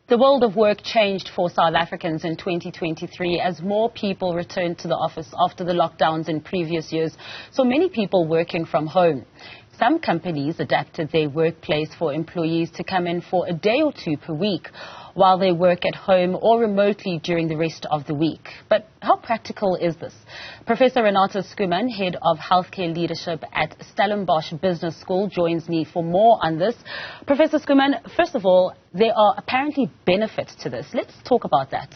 The world of work changed for South Africans in 2023 as more people returned to the office after the lockdowns in previous years, so many people working from home. Some companies adapted their workplace for employees to come in for a day or two per week while they work at home or remotely during the rest of the week. But how practical is this? Professor Renata Schoeman, Head of Healthcare Leadership at Stellenbosch Business School, joins me for more on this. Professor Schoeman, first of all, there are apparently benefits to this. Let's talk about that.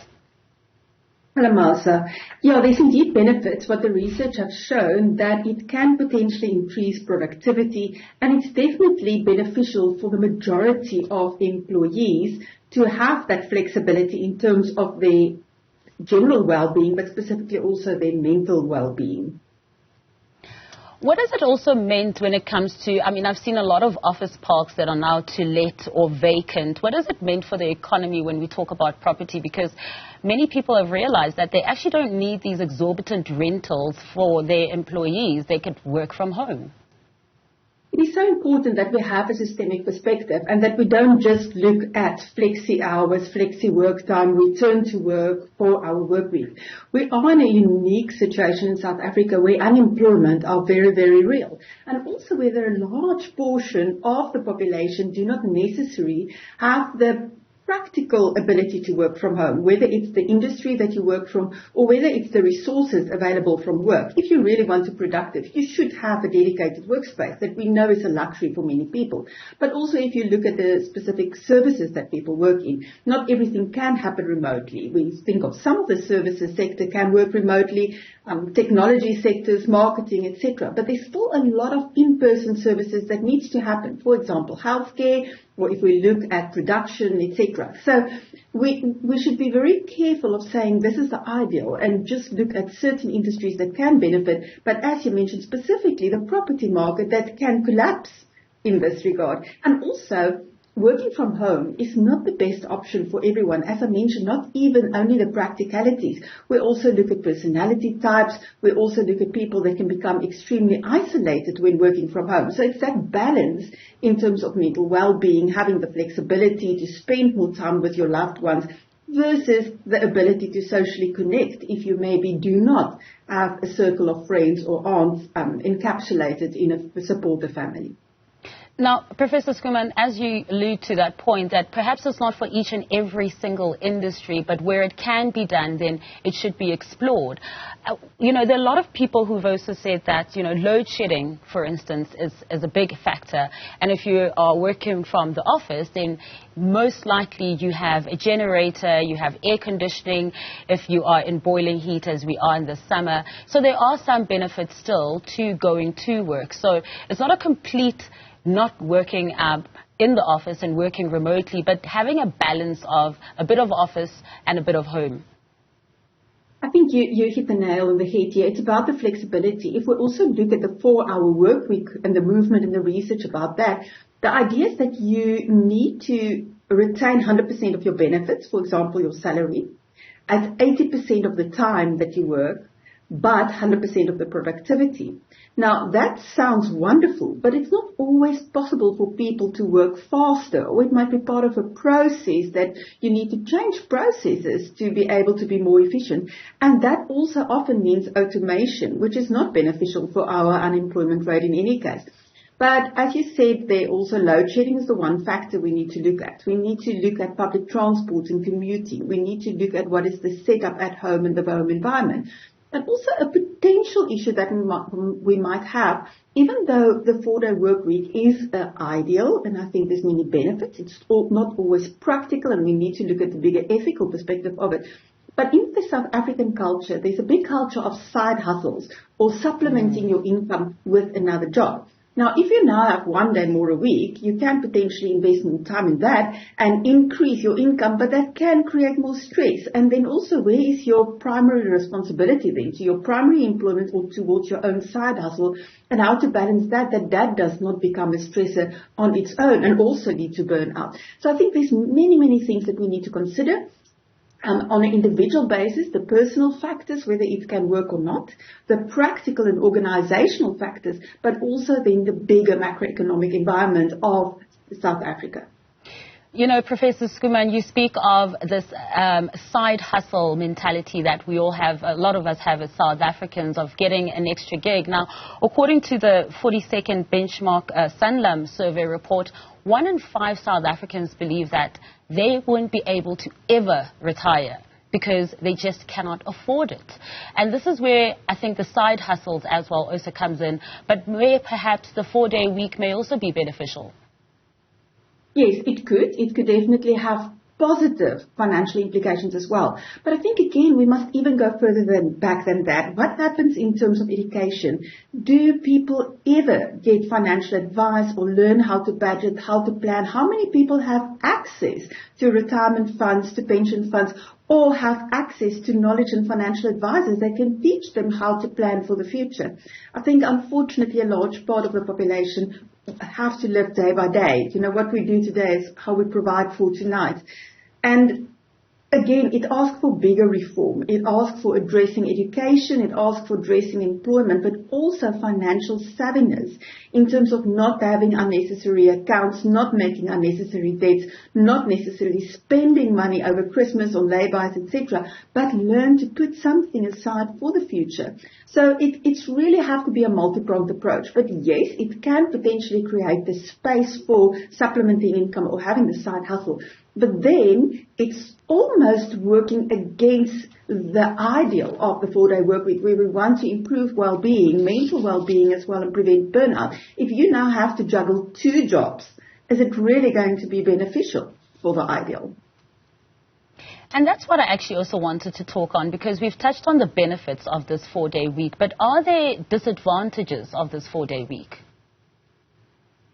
Hello, Marsa. Yeah, there's indeed benefits, but the research has shown that it can potentially increase productivity, and it's definitely beneficial for the majority of employees to have that flexibility in terms of their general well-being, but specifically also their mental well-being. What does it also mean when it comes to, I've seen a lot of office parks that are now to let or vacant. What does it mean for the economy when we talk about property? Because many people have realized that they actually don't need these exorbitant rentals for their employees. They could work from home. It is so important that we have a systemic perspective and that we don't just look at flexi hours, flexi work time, return to work, 4-hour work week. We are in a unique situation in South Africa where unemployment are very, very real. And also where a large portion of the population do not necessarily have the practical ability to work from home, whether it's the industry that you work from or whether it's the resources available from work. If you really want to be productive, you should have a dedicated workspace that we know is a luxury for many people. But also if you look at the specific services that people work in, not everything can happen remotely. We think of some of the services sector can work remotely, technology sectors, marketing, etc. But there's still a lot of in-person services that needs to happen. For example, healthcare, or if we look at production, etc. So we should be very careful of saying this is the ideal and just look at certain industries that can benefit. But as you mentioned specifically, the property market that can collapse in this regard. And also, working from home is not the best option for everyone. As I mentioned, not even only the practicalities. We also look at personality types. We also look at people that can become extremely isolated when working from home. So it's that balance in terms of mental well-being, having the flexibility to spend more time with your loved ones versus the ability to socially connect if you maybe do not have a circle of friends or aunts encapsulated in a supportive family. Now, Professor Schoeman, as you allude to that point, that perhaps it's not for each and every single industry, but where it can be done, then it should be explored. There are a lot of people who've also said that, load shedding, for instance, is a big factor. And if you are working from the office, then most likely you have a generator, you have air conditioning, if you are in boiling heat as we are in the summer. So there are some benefits still to going to work. So it's not a complete not working in the office and working remotely, but having a balance of a bit of office and a bit of home. I think you hit the nail on the head here. It's about the flexibility. If we also look at the 4-hour work week and the movement and the research about that, the idea is that you need to retain 100% of your benefits, for example, your salary, at 80% of the time that you work, but 100% of the productivity. Now, that sounds wonderful, but it's not always possible for people to work faster, or it might be part of a process that you need to change processes to be able to be more efficient. And that also often means automation, which is not beneficial for our unemployment rate in any case. But as you said, there also load shedding is the one factor we need to look at. We need to look at public transport and commuting. We need to look at what is the setup at home in the home environment. And also a potential issue that we might have, even though the 4-day work week is ideal, and I think there's many benefits, it's not always practical, and we need to look at the bigger ethical perspective of it. But in the South African culture, there's a big culture of side hustles or supplementing your income with another job. Now, if you now have 1 day more a week, you can potentially invest more time in that and increase your income, but that can create more stress. And then also, where is your primary responsibility then to your primary employment or towards your own side hustle, and how to balance that does not become a stressor on its own and also lead to burnout. So I think there's many, many things that we need to consider. On an individual basis, the personal factors, whether it can work or not, the practical and organizational factors, but also then the bigger macroeconomic environment of South Africa. You know, Professor Schoeman, you speak of this side hustle mentality that we all have, a lot of us have as South Africans, of getting an extra gig. Now, according to the 42nd benchmark Sanlam survey report, 1 in 5 South Africans believe that they won't be able to ever retire because they just cannot afford it. And this is where I think the side hustles as well also comes in, but where perhaps the 4-day week may also be beneficial. Yes, it could. It could definitely have positive financial implications as well. But I think, again, we must even go further back than that. What happens in terms of education? Do people ever get financial advice or learn how to budget, how to plan? How many people have access to retirement funds, to pension funds, or have access to knowledge and financial advisors that can teach them how to plan for the future? I think, unfortunately, a large part of the population have to live day by day. You know, what we do today is how we provide for tonight. And again, it asks for bigger reform. It asks for addressing education. It asks for addressing employment, but also financial savviness in terms of not having unnecessary accounts, not making unnecessary debts, not necessarily spending money over Christmas or lay-bys, etc., but learn to put something aside for the future. So it's really have to be a multi-pronged approach. But yes, it can potentially create the space for supplementing income or having the side hustle. But then it's almost working against the ideal of the 4-day work week, where we want to improve well-being, mental well-being as well, and prevent burnout. If you now have to juggle 2 jobs, is it really going to be beneficial for the ideal? And that's what I actually also wanted to talk on, because we've touched on the benefits of this 4-day week, but are there disadvantages of this 4-day week?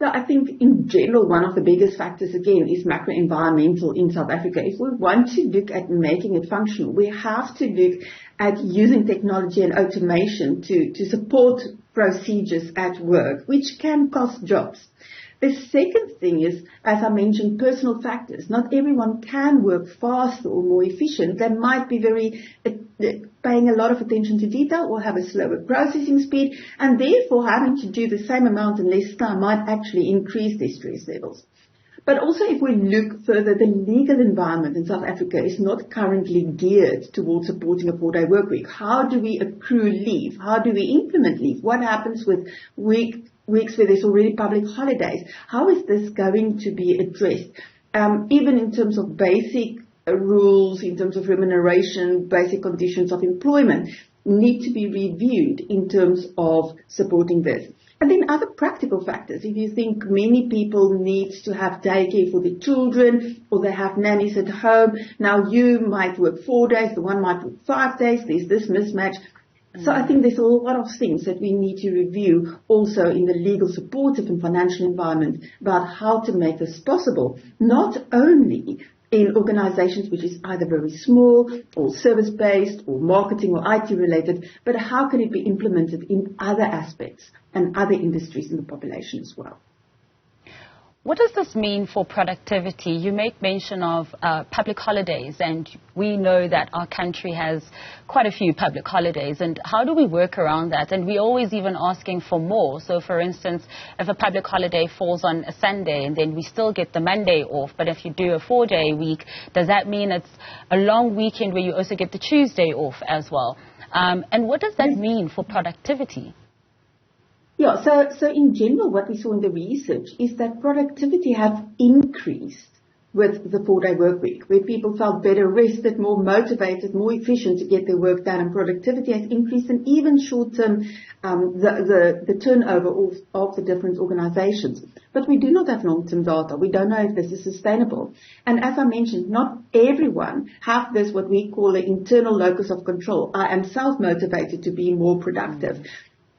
So I think in general, one of the biggest factors, again, is macro-environmental in South Africa. If we want to look at making it functional, we have to look at using technology and automation to support procedures at work, which can cost jobs. The second thing is, as I mentioned, personal factors. Not everyone can work faster or more efficient. They might be paying a lot of attention to detail or have a slower processing speed, and therefore having to do the same amount in less time might actually increase their stress levels. But also, if we look further, the legal environment in South Africa is not currently geared towards supporting a 4-day work week. How do we accrue leave? How do we implement leave? What happens with weeks where there's already public holidays? How is this going to be addressed? Even in terms of basic rules, in terms of remuneration, basic conditions of employment need to be reviewed in terms of supporting this. And then other practical factors. If you think many people need to have daycare for their children, or they have nannies at home, now you might work 4 days, the one might work 5 days, there's this mismatch. So I think there's a lot of things that we need to review also in the legal, supportive and financial environment about how to make this possible, not only in organizations which is either very small or service-based or marketing or IT-related, but how can it be implemented in other aspects and other industries in the population as well. What does this mean for productivity? You make mention of public holidays, and we know that our country has quite a few public holidays. And how do we work around that? And we're always even asking for more. So, for instance, if a public holiday falls on a Sunday and then we still get the Monday off, but if you do a 4-day week, does that mean it's a long weekend where you also get the Tuesday off as well? And what does that mean for productivity? Yeah, so in general, what we saw in the research is that productivity has increased with the 4-day work week, where people felt better rested, more motivated, more efficient to get their work done, and productivity has increased, and even short-term, the turnover of the different organizations. But we do not have long-term data. We don't know if this is sustainable. And as I mentioned, not everyone have this, what we call an internal locus of control. I am self-motivated to be more productive.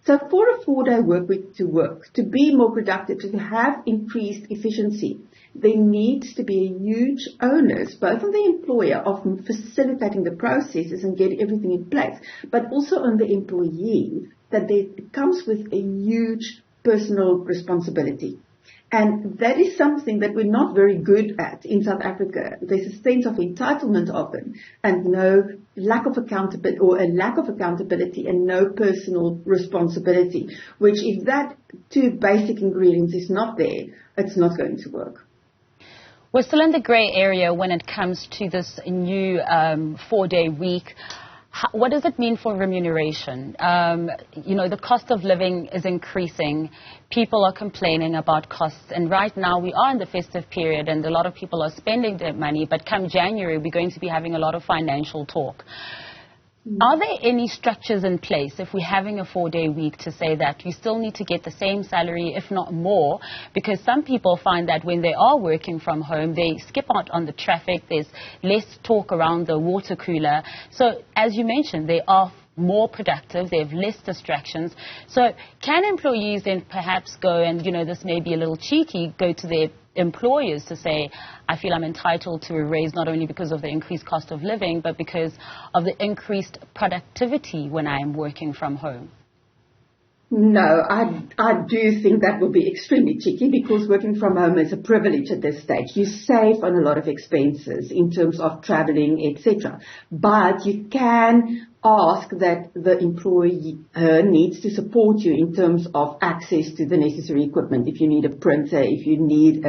So for a 4-day work week to work, to be more productive, to have increased efficiency, there needs to be a huge onus, both on the employer of facilitating the processes and getting everything in place, but also on the employee, that it comes with a huge personal responsibility. And that is something that we're not very good at in South Africa. There's a sense of entitlement often, and a lack of accountability and no personal responsibility, which if that 2 basic ingredients is not there, it's not going to work. We're still in the grey area when it comes to this new 4-day week. What does it mean for remuneration? The cost of living is increasing. People are complaining about costs. And right now we are in the festive period and a lot of people are spending their money. But come January, we're going to be having a lot of financial talk. Are there any structures in place if we're having a 4-day week to say that you still need to get the same salary, if not more? Because some people find that when they are working from home, they skip out on the traffic. There's less talk around the water cooler. So as you mentioned, they are more productive, they have less distractions. So can employees then perhaps go and, this may be a little cheeky, go to their employers to say, I feel I'm entitled to a raise not only because of the increased cost of living, but because of the increased productivity when I am working from home? No, I do think that will be extremely cheeky because working from home is a privilege at this stage. You save on a lot of expenses in terms of traveling, etc. But you can ask that the employer needs to support you in terms of access to the necessary equipment. If you need a printer, if you need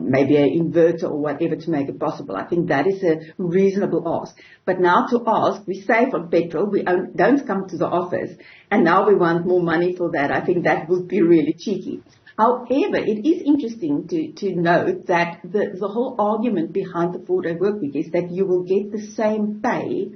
maybe an inverter or whatever to make it possible. I think that is a reasonable ask. But now to ask, we save on petrol, we don't come to the office, and now we want more money for that. I think that would be really cheeky. However, it is interesting to note that the whole argument behind the 4-day work week is that you will get the same pay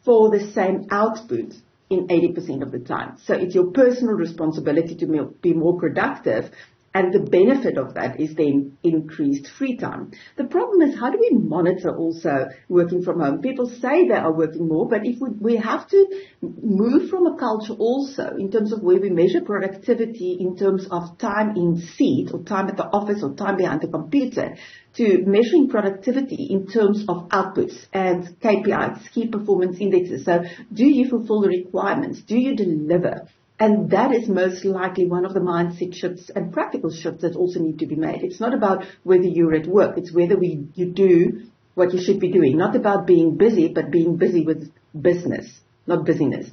for the same output in 80% of the time. So it's your personal responsibility to be more productive. And the benefit of that is then increased free time. The problem is, how do we monitor also working from home? People say they are working more, but if we have to move from a culture also in terms of where we measure productivity in terms of time in seat or time at the office or time behind the computer to measuring productivity in terms of outputs and KPIs, key performance indexes. So do you fulfill the requirements? Do you deliver? And that is most likely one of the mindset shifts and practical shifts that also need to be made. It's not about whether you're at work. It's whether you do what you should be doing. Not about being busy, but being busy with business, not busyness.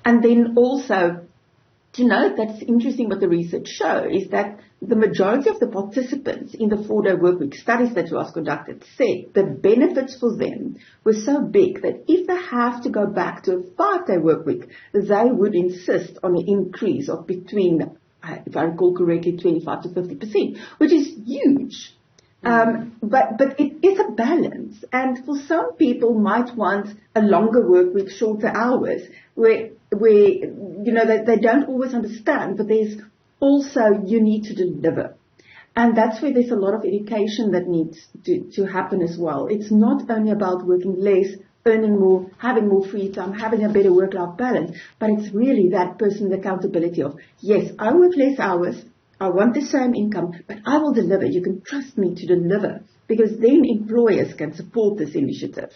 And then also to note that's interesting what the research shows is that the majority of the participants in the 4-day work week studies that was conducted said the benefits for them were so big that if they have to go back to a 5-day work week, they would insist on an increase of between, if I recall correctly, 25 to 50%, which is huge. But it is a balance, and for some people might want a longer work week, shorter hours, where they don't always understand, but there's also you need to deliver. And that's where there's a lot of education that needs to happen as well. It's not only about working less, earning more, having more free time, having a better work-life balance, but it's really that personal accountability of, yes, I work less hours, I want the same income, but I will deliver. You can trust me to deliver, because then employers can support this initiative.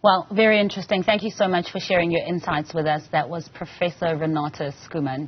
Well, very interesting. Thank you so much for sharing your insights with us. That was Professor Renata Schoeman.